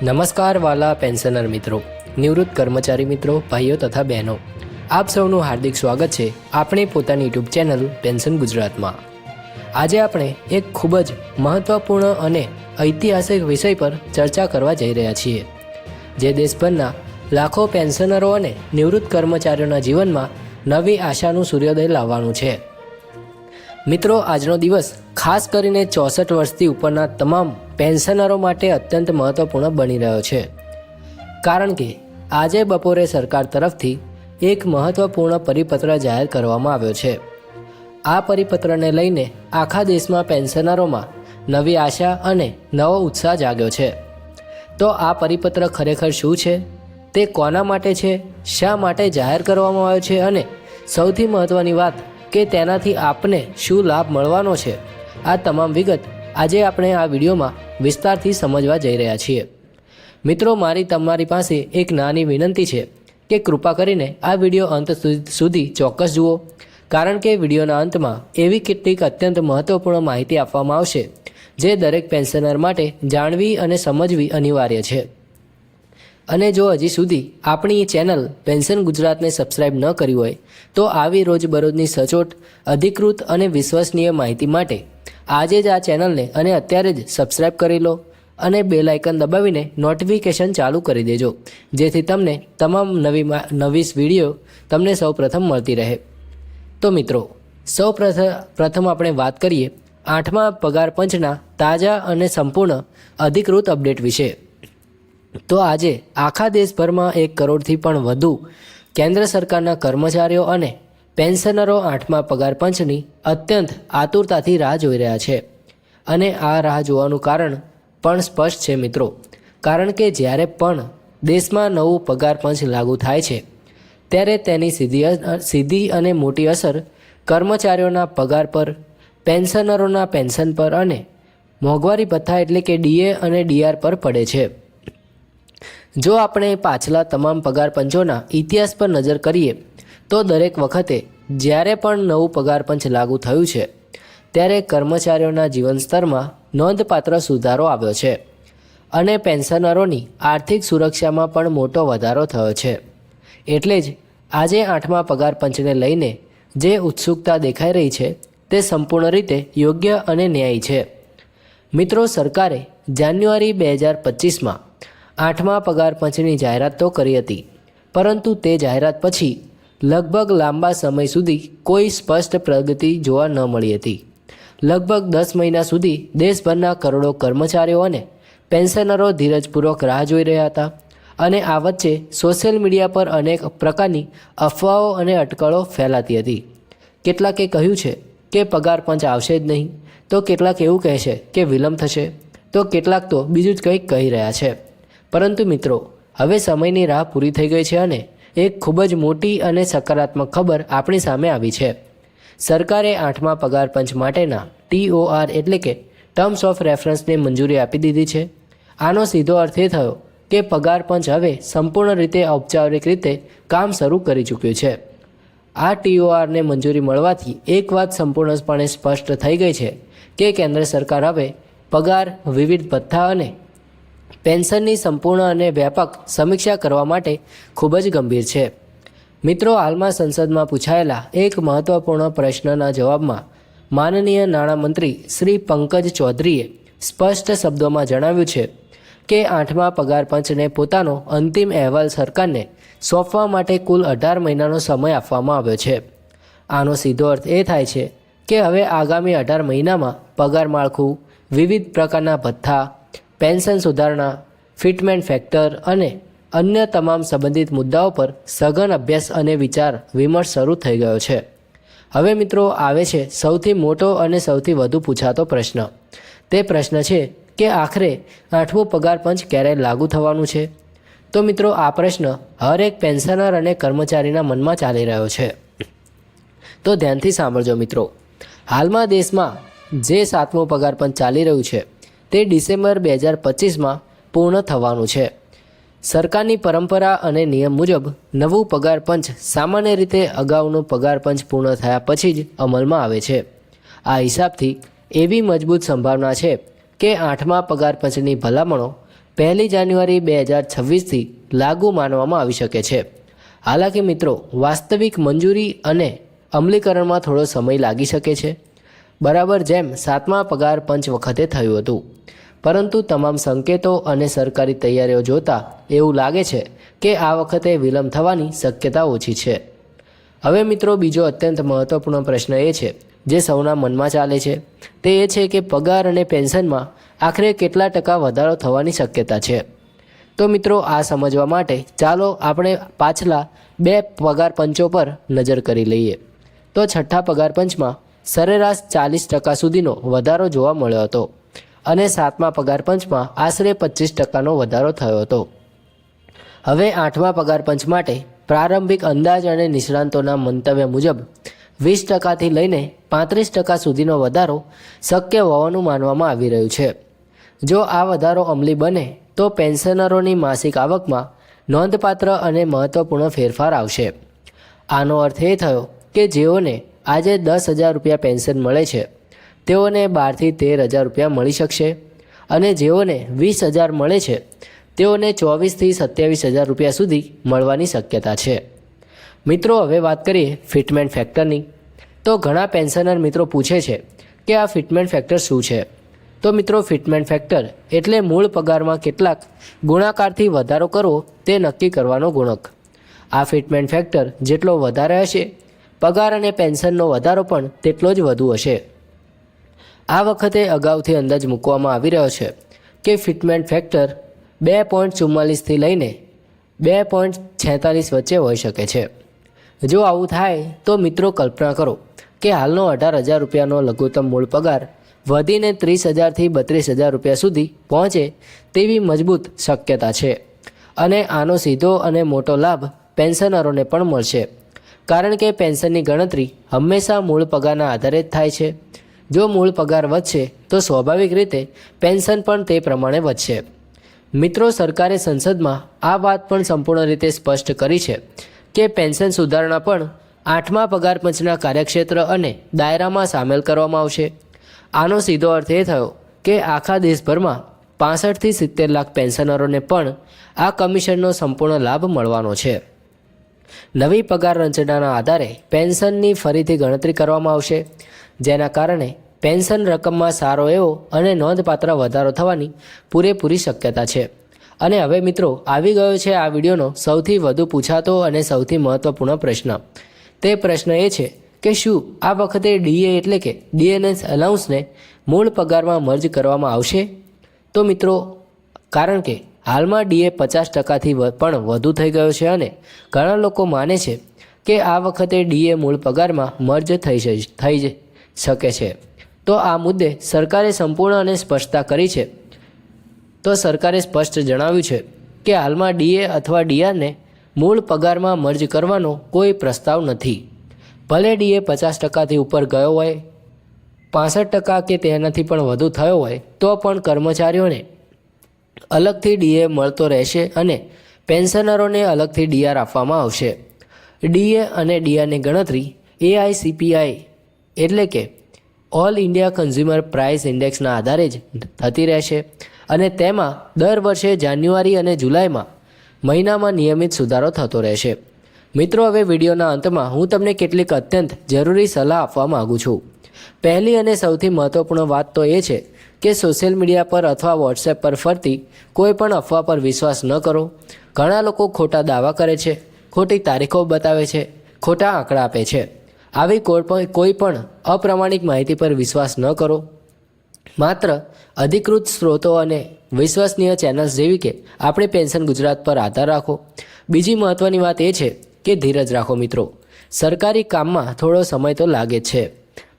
નમસ્કાર વાલા પેન્શનર મિત્રો, નિવૃત્ત કર્મચારી મિત્રો, ભાઈઓ તથા બહેનો, આપ સૌનું હાર્દિક સ્વાગત છે આપણી પોતાની યુટ્યુબ ચેનલ પેન્શન ગુજરાતમાં। આજે આપણે એક ખૂબ જ મહત્વપૂર્ણ અને ઐતિહાસિક વિષય પર ચર્ચા કરવા જઈ રહ્યા છીએ, જે દેશભરના લાખો પેન્શનરો અને નિવૃત્ત કર્મચારીઓના જીવનમાં નવી આશાનું સૂર્યોદય લાવવાનું છે। મિત્રો, આજનો દિવસ ખાસ કરીને 64 વર્ષથી ઉપરના તમામ પેન્શનરો માટે અત્યંત મહત્વપૂર્ણ બની રહ્યો છે, કારણ કે આજે બપોરે સરકાર તરફથી એક મહત્વપૂર્ણ પરિપત્ર જાહેર કરવામાં આવ્યો છે। આ પરિપત્રને લઈને આખા દેશમાં પેન્શનરોમાં નવી આશા અને નવો ઉત્સાહ જાગ્યો છે। તો આ પરિપત્ર ખરેખર શું છે, તે કોના માટે છે, શા માટે જાહેર કરવામાં આવ્યો છે અને સૌથી મહત્ત્વની વાત કે તેનાથી આપને શું લાભ મળવાનો છે, આ તમામ વિગત આજે આપણે આ વિડીયોમાં વિસ્તારથી સમજવા જઈ રહ્યા છીએ। મિત્રો, મારી તમારી પાસે એક નાની વિનંતી છે કે કૃપા કરીને આ વિડીયો અંત સુધી ચોક્કસ જુઓ, કારણ કે વિડીયોના અંતમાં એવી કેટલીક અત્યંત મહત્ત્વપૂર્ણ માહિતી આપવામાં આવશે જે દરેક પેન્શનર માટે જાણવી અને સમજવી અનિવાર્ય છે। અને જો હજી સુધી આપણી ચેનલ પેન્શન ગુજરાતને સબસ્ક્રાઇબ ન કરી હોય તો આવી રોજબરોજની સચોટ, અધિકૃત અને વિશ્વસનીય માહિતી માટે આજે જ આ ચેનલને અને અત્યારે જ સબસ્ક્રાઇબ કરી લો અને બેલ આઇકન દબાવીને નોટિફિકેશન ચાલુ કરી દેજો, જેથી તમને તમામ નવી વિડીયો તમને સૌપ્રથમ મળતી રહે। તો મિત્રો, પ્રથમ આપણે વાત કરીએ 8મા પગાર પંચના તાજા અને સંપૂર્ણ અધિકૃત અપડેટ વિશે। તો આજે આખા દેશભરમાં 1 કરોડથી પણ વધુ કેન્દ્ર સરકારના કર્મચારીઓ અને પેન્શનરો 8મા પગાર પંચની અત્યંત આતુરતાથી રાહ જોઈ રહ્યા છે। અને આ રાહ જોવાનું કારણ પણ સ્પષ્ટ છે મિત્રો, કારણ કે જ્યારે પણ દેશમાં નવું પગાર પંચ લાગુ થાય છે ત્યારે તેની સીધી અને મોટી અસર કર્મચારીઓના પગાર પર, પેન્શનરોના પેન્શન પર અને મોંઘવારી ભથ્થા એટલે કે ડીએ અને ડીઆર પર પડે છે। જો આપણે પાછલા તમામ પગાર પંચોના ઇતિહાસ પર નજર કરીએ તો દરેક વખતે જ્યારે પણ નવું પગાર પંચ લાગુ થયું છે ત્યારે કર્મચારીઓના જીવન સ્તરમાં નોંધપાત્ર સુધારો આવ્યો છે અને પેન્શનરોની આર્થિક સુરક્ષામાં પણ મોટો વધારો થયો છે। એટલે જ આજે 8મા પગાર પંચને લઈને જે ઉત્સુકતા દેખાઈ રહી છે તે સંપૂર્ણ રીતે યોગ્ય અને ન્યાયી છે। મિત્રો, સરકારે જાન્યુઆરી 2025માં 8મા પગાર પંચની જાહેરાત તો કરી હતી, પરંતુ તે જાહેરાત પછી લગભગ લાંબા સમય સુધી કોઈ સ્પષ્ટ પ્રગતિ જોવા ન મળી હતી। લગભગ 10 મહિના સુધી દેશભરના કરોડો કર્મચારીઓ અને પેન્શનરો ધીરજપૂર્વક રાહ જોઈ રહ્યા હતા અને આ વચ્ચે સોશિયલ મીડિયા પર અનેક પ્રકારની અફવાઓ અને અટકળો ફેલાતી હતી। કેટલાકે કહ્યું છે કે પગાર પંચ આવશે જ નહીં, તો કેટલાક એવું કહે છે કે વિલંબ થશે, તો કેટલાક તો બીજું જ કંઈક કહી રહ્યા છે। પરંતુ મિત્રો, હવે સમયની રાહ પૂરી થઈ ગઈ છે અને એક ખૂબ જ મોટી અને સકારાત્મક ખબર આપણી સામે આવી છે। સરકારે 8મા પગાર પંચ માટેના TOR એટલે કે ટર્મ્સ ઓફ રેફરન્સને મંજૂરી આપી દીધી છે। આનો સીધો અર્થ એ થયો કે પગાર પંચ હવે સંપૂર્ણ રીતે ઔપચારિક રીતે કામ શરૂ કરી ચૂક્યું છે। આ TORને મંજૂરી મળવાથી એક વાત સંપૂર્ણપણે સ્પષ્ટ થઈ ગઈ છે કે કેન્દ્ર સરકાર હવે પગાર, વિવિધ ભથ્થા અને પેન્શનની સંપૂર્ણ અને વ્યાપક સમીક્ષા કરવા માટે ખૂબ જ ગંભીર છે। મિત્રો, હાલમાં સંસદમાં પૂછાયેલા એક મહત્વપૂર્ણ પ્રશ્નના જવાબમાં માનનીય નાણામંત્રી શ્રી પંકજ ચૌધરીએ સ્પષ્ટ શબ્દોમાં જણાવ્યું છે કે 8મા પગાર પંચને પોતાનો અંતિમ અહેવાલ સરકારને સોંપવા માટે કુલ 18 મહિનાનો સમય આપવામાં આવ્યો છે। આનો સીધો અર્થ એ થાય છે કે હવે આગામી 18 મહિનામાં પગાર માળખું, વિવિધ પ્રકારના ભથ્થા, પેન્શન સુધારણા, ફિટમેન્ટ ફેક્ટર અને અન્ય તમામ સંબંધિત મુદ્દાઓ પર સઘન અભ્યાસ અને વિચાર વિમર્શ શરૂ થઈ ગયો છે। હવે મિત્રો, આવે છે સૌથી મોટો અને સૌથી વધુ પૂછાતો પ્રશ્ન। તે પ્રશ્ન છે કે આખરે 8મું પગાર પંચ ક્યારે લાગુ થવાનું છે? તો મિત્રો, આ પ્રશ્ન હરેક પેન્શનર અને કર્મચારીના મનમાં ચાલી રહ્યો છે। તો ધ્યાનથી સાંભળજો મિત્રો, હાલમાં દેશમાં જે 7મું પગાર પંચ ચાલી રહ્યું છે તે ડિસેમ્બર 2025માં પૂર્ણ થવાનું છે। સરકારની પરંપરા અને નિયમ મુજબ નવું પગાર પંચ સામાન્ય રીતે અગાઉનું પગાર પંચ પૂર્ણ થયા પછી જ અમલમાં આવે છે। આ હિસાબથી એવી મજબૂત સંભાવના છે કે 8મા પગાર પંચની ભલામણો 1 જાન્યુઆરી 2026થી લાગુ માનવામાં આવી શકે છે. હાલાકી મિત્રો, વાસ્તવિક મંજૂરી અને અમલીકરણમાં થોડો સમય લાગી શકે છે, બરાબર જેમ 7મા પગાર પંચ વખતે થયું હતું. પરંતુ તમામ સંકેતો અને સરકારી તૈયારીઓ જોતાં એવું લાગે છે કે આ વખતે વિલંબ થવાની શક્યતા ઓછી છે. હવે મિત્રો, બીજો અત્યંત મહત્વપૂર્ણ પ્રશ્ન એ છે જે સૌના મનમાં ચાલે છે, તે એ છે કે પગાર અને પેન્શનમાં આખરે કેટલા ટકા વધારો થવાની શક્યતા છે. તો મિત્રો, આ સમજવા માટે ચાલો આપણે પાછલા 2 પગાર પંચો પર નજર કરી લઈએ. તો છઠ્ઠા પગાર પંચમાં સરેરાશ 40% સુધીનો વધારો જોવા મળ્યો હતો અને 7મા પગાર પંચમાં આશરે 25%નો વધારો થયો હતો. હવે 8મા પગાર પંચ માટે પ્રારંભિક અંદાજ અને નિષ્ણાંતોના મંતવ્ય મુજબ 20%થી લઈને 35% સુધીનો વધારો શક્ય હોવાનું માનવામાં આવી રહ્યું છે. જો આ વધારો અમલી બને તો પેન્શનરોની માસિક આવકમાં નોંધપાત્ર અને મહત્વપૂર્ણ ફેરફાર આવશે. આનો અર્થ એ થયો કે જેઓને આજે 10,000 રૂપિયા પેન્શન મળે છે તેઓને 12થી 13,000 રૂપિયા મળી શકશે અને જેઓને 20,000 મળે છે તેઓને 24થી 27,000 રૂપિયા સુધી મળવાની શક્યતા છે. મિત્રો, હવે વાત કરીએ ફિટમેન્ટ ફેક્ટરની. તો ઘણા પેન્શનર મિત્રો પૂછે છે કે આ ફિટમેન્ટ ફેક્ટર શું છે? તો મિત્રો, ફિટમેન્ટ ફેક્ટર એટલે મૂળ પગારમાં કેટલાક ગુણાકારથી વધારો કરવો તે નક્કી કરવાનો ગુણક. આ ફિટમેન્ટ ફેક્ટર જેટલો વધારે હશે, પગાર અને પેન્શનનો વધારો પણ તેટલો જ વધુ હશે. આ વખતે અગાઉથી અંદાજ મૂકવામાં આવી રહ્યો છે કે ફિટમેન્ટ ફેક્ટર 2.44થી લઈને 2.46 વચ્ચે હોઈ શકે છે. જો આવું થાય તો મિત્રો, કલ્પના કરો કે હાલનો 18,000 રૂપિયાનો લઘુત્તમ મૂળ પગાર વધીને 30,000થી 32,000 રૂપિયા સુધી પહોંચે તેવી મજબૂત શક્યતા છે. અને આનો સીધો અને મોટો લાભ પેન્શનરોને પણ મળશે, કારણ કે પેન્શનની ગણતરી હંમેશા મૂળ પગારના આધારે જ થાય છે. જો મૂળ પગાર વધશે તો સ્વાભાવિક રીતે પેન્શન પણ તે પ્રમાણે વધશે. મિત્રો, સરકારે સંસદમાં આ વાત પણ સંપૂર્ણ રીતે સ્પષ્ટ કરી છે કે પેન્શન સુધારણા પણ 8મા પગાર પંચના કાર્યક્ષેત્ર અને દાયરામાં સામેલ કરવામાં આવશે. આનો સીધો અર્થ એ થયો કે આખા દેશભરમાં 65થી 70 લાખ પેન્શનરોને પણ આ કમિશનનો સંપૂર્ણ લાભ મળવાનો છે. નવી પગાર રચનાના આધારે પેન્શનની ફરીથી ગણતરી કરવામાં આવશે, જેના કારણે પેન્શન રકમમાં સારો એવો અને નોંધપાત્ર વધારો થવાની પૂરેપૂરી શક્યતા છે. અને હવે મિત્રો, આવી ગયો છે આ વિડીયોનો સૌથી વધુ પૂછાતો અને સૌથી મહત્વપૂર્ણ પ્રશ્ન. તે પ્રશ્ન એ છે કે શું આ વખતે ડીએ એટલે કે ડીએનએસ અલાઉન્સને મૂળ પગારમાં મર્જ કરવામાં આવશે? તો મિત્રો, કારણ કે હાલમાં ડીએ 50%થી પણ વધુ થઈ ગયો છે અને ઘણા લોકો માને છે કે આ વખતે ડીએ મૂળ પગારમાં મર્જ થઈ શકે છે. તો આ મુદ્દે સરકારે સંપૂર્ણ અને સ્પષ્ટતા કરી છે. તો સરકારે સ્પષ્ટ જણાવ્યું છે કે હાલમાં ડીએ અથવા ડીઆરને મૂળ પગારમાં મર્જ કરવાનો કોઈ પ્રસ્તાવ નથી. ભલે ડીએ 50%થી ઉપર ગયો હોય, 65% કે તેનાથી પણ વધુ થયો હોય, તો પણ કર્મચારીઓને અલગથી ડીએ મળતો રહેશે અને પેન્શનરોને અલગથી ડીઆર આપવામાં આવશે. ડીએ અને ડીઆરની ગણતરી AICPI એટલે કે ઓલ ઇન્ડિયા કન્ઝ્યુમર પ્રાઇસ ઇન્ડેક્સના આધારે જ થતી રહેશે અને તેમાં દર વર્ષે જાન્યુઆરી અને જુલાઈમાં મહિનામાં નિયમિત સુધારો થતો રહેશે. મિત્રો, હવે વિડીયોના અંતમાં હું તમને કેટલીક અત્યંત જરૂરી સલાહ આપવા માગું છું. પહેલી અને સૌથી મહત્વપૂર્ણ વાત તો એ છે કે સોશિયલ મીડિયા પર અથવા વોટ્સએપ પર ફરતી કોઈ પણ અફવા પર વિશ્વાસ ન કરો. ઘણા લોકો ખોટા દાવા કરે છે, ખોટી તારીખો બતાવે છે, ખોટા આંકડા આપે છે. આવી કોઈ પણ અપ્રામાણિક માહિતી પર વિશ્વાસ ન કરો. માત્ર અધિકૃત સ્ત્રોતો અને વિશ્વસનીય ચેનલ્સ જેવી કે આપણે પેન્શન ગુજરાત પર આધાર રાખો. બીજી મહત્ત્વની વાત એ છે કે ધીરજ રાખો મિત્રો. સરકારી કામમાં થોડો સમય તો લાગે જ છે,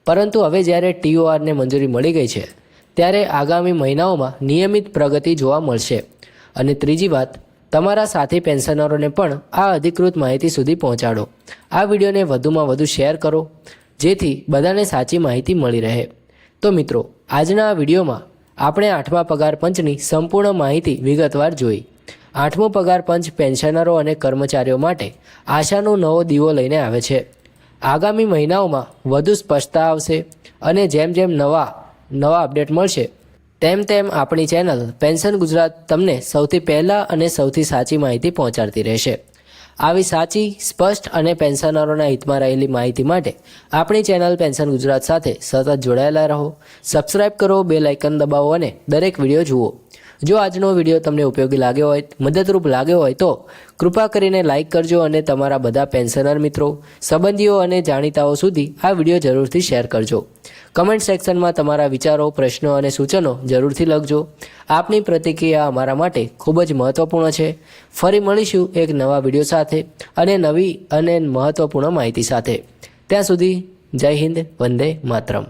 પરંતુ હવે જ્યારે TORને મંજૂરી મળી ગઈ છે ત્યારે આગામી મહિનાઓમાં નિયમિત પ્રગતિ જોવા મળશે. અને ત્રીજી વાત, તમારા સાથી પેન્શનરોને પણ આ અધિકૃત માહિતી સુધી પહોંચાડો. આ વિડીયોને વધુમાં વધુ શેર કરો જેથી બધાને સાચી માહિતી મળી રહે. તો મિત્રો, આજના આ વિડીયોમાં આપણે 8મા પગાર પંચની સંપૂર્ણ માહિતી વિગતવાર જોઈ. 8મો પગાર પંચ પેન્શનરો અને કર્મચારીઓ માટે આશાનો નવો દીવો લઈને આવે છે. આગામી મહિનાઓમાં વધુ સ્પષ્ટતા આવશે અને જેમ જેમ નવા અપડેટ મળશે તેમ તેમ આપણી ચેનલ પેન્શન ગુજરાત તમને સૌથી પહેલાં અને સૌથી સાચી માહિતી પહોંચાડતી રહેશે. આવી સાચી, સ્પષ્ટ અને પેન્શનરોના હિતમાં રહેલી માહિતી માટે આપણી ચેનલ પેન્શન ગુજરાત સાથે સતત જોડાયેલા રહો. સબસ્ક્રાઇબ કરો, બેલ આઇકન દબાવો અને દરેક વિડીયો જુઓ. જો આજનો વિડીયો તમને ઉપયોગી લાગ્યો હોય, મદદરૂપ લાગ્યો હોય તો કૃપા કરીને લાઇક કરજો અને તમારા બધા પેન્શનર મિત્રો, સંબંધીઓ અને જાણીતાઓ સુધી આ વિડીયો જરૂરથી શેર કરજો. કમેન્ટ સેક્શનમાં તમારા વિચારો, પ્રશ્નો અને સૂચનો જરૂરથી લખજો. આપની પ્રતિક્રિયા અમારા માટે ખૂબ જ મહત્વપૂર્ણ છે. ફરી મળીશું એક નવા વિડીયો સાથે અને નવી અને મહત્વપૂર્ણ માહિતી સાથે. ત્યાં સુધી જય હિન્દ, વંદે માતરમ.